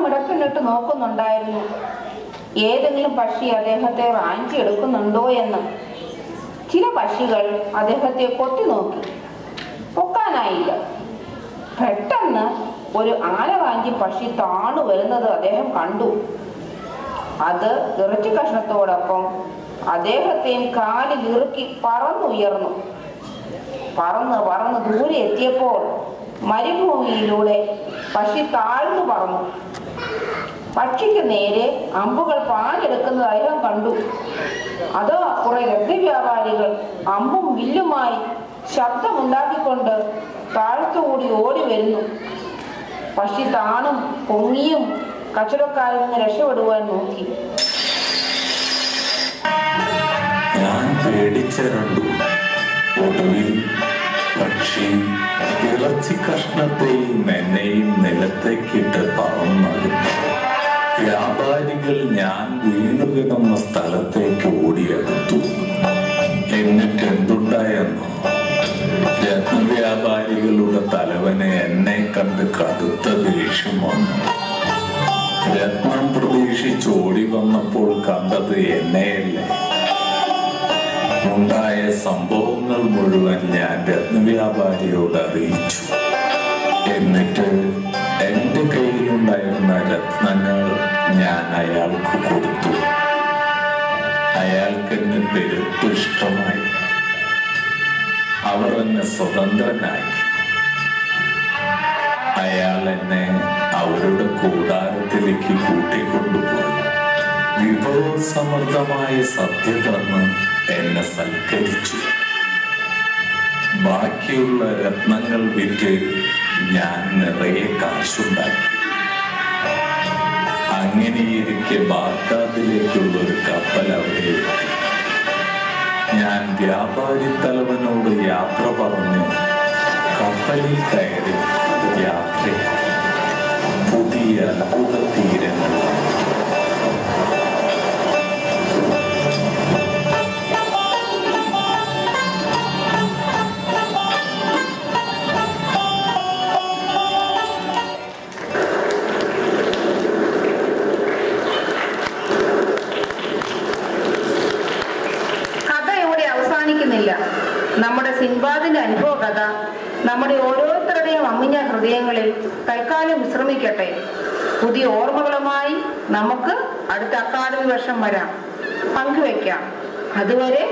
മിടക്കിനിട്ട് നോക്കുന്നുണ്ടായിരുന്നു. ഏതെങ്കിലും പക്ഷി അദ്ദേഹത്തെ റാഞ്ചി എടുക്കുന്നുണ്ടോ എന്ന്. ചില പക്ഷികൾ അദ്ദേഹത്തെ കൊത്തി നോക്കി. പൊക്കാനായില്ല. പെട്ടെന്ന് ഒരു ആനറാഞ്ചി പക്ഷി താണു വരുന്നത് അദ്ദേഹം കണ്ടു. അത് ഇറച്ചി കഷ്ണത്തോടൊപ്പം അദ്ദേഹത്തെയും കാലിൽ ഇറുക്കി പറന്നുയർന്നു. പറന്ന് ദൂരെ എത്തിയപ്പോൾ മരുഭൂമിയിലൂടെ പക്ഷി താഴ്ന്നു പറന്നു. പക്ഷിക്ക് നേരെ അമ്പുകൾ പാഞ്ഞെടുക്കുന്നത് അദ്ദേഹം കണ്ടു. അതോ കുറെ രക്തവ്യാപാരികൾ അമ്പും വില്ലുമായി ശബ്ദമുണ്ടാക്കിക്കൊണ്ട് താഴ്ത്തുകൂടി ഓടി വരുന്നു. പക്ഷി താണും പൊങ്ങിയും കച്ചവടക്കാരിൽ നിന്ന് രക്ഷപ്പെടുവാൻ നോക്കി. ഞാൻ പേടിച്ചരണ്ടു. ഒടുവിൽ പക്ഷി ഇറച്ചി കഷ്ണത്തെയും എന്നെയും നിലത്തേക്കിട്ട് പറന്നത്. വ്യാപാരികൾ ഞാൻ വീണുകിടന്ന സ്ഥലത്തേക്ക് ഓടിയെടുത്തു. എന്നിട്ട് എന്തുണ്ടായെന്നോ? രത്നവ്യാപാരികളുടെ തലവന് എന്നെ കണ്ട് കടുത്ത ദേഷ്യം വന്നു. രത്നം പ്രതീക്ഷിച്ച് ഓടി വന്നപ്പോൾ കണ്ടത് എന്നെയല്ലേ. ഉണ്ടായ സംഭവങ്ങൾ മുഴുവൻ ഞാൻ രത്നവ്യാപാരിയോട് അറിയിച്ചു. എന്നിട്ട് എന്റെ കയ്യിലുണ്ടായിരുന്ന രത്നങ്ങൾ ഞാൻ അയാൾക്ക് കൊടുത്തു. അയാൾക്ക് എന്നെ പെരുത്ത് ഇഷ്ടമായി. അവർ എന്നെ സ്വതന്ത്രനാക്കി. അയാൾ എന്നെ അവരുടെ കൂടാരത്തിലേക്ക് കൂട്ടിക്കൊണ്ടുപോയി. വിഭവസമൃദ്ധമായ സദ്യ തന്ന് എന്നെ സൽക്കരിച്ചു. ബാക്കിയുള്ള രത്നങ്ങൾ വിറ്റ് ഞാൻ നിറയെ കാശുണ്ടാക്കി. അങ്ങനെയിരിക്കെ ബാഗ്ദാദിലേക്കുള്ള ഒരു കപ്പൽ അവിടെ എത്തി. ഞാൻ വ്യാപാരി തലവനോട് യാത്ര പറഞ്ഞ് കപ്പലിൽ കയറി യാത്ര പുതിയ അത്ഭുത തീരങ്ങൾ. നമ്മുടെ സിൻബാദിന്റെ അനുഭവ കഥ നമ്മുടെ ഓരോരുത്തരുടെയും അമ്മിഞ്ഞ ഹൃദയങ്ങളിൽ തൽക്കാലം വിശ്രമിക്കട്ടെ. പുതിയ ഓർമ്മകളുമായി നമുക്ക് അടുത്ത അക്കാദമി വർഷം വരാം, പങ്കുവെക്കാം. അതുവരെ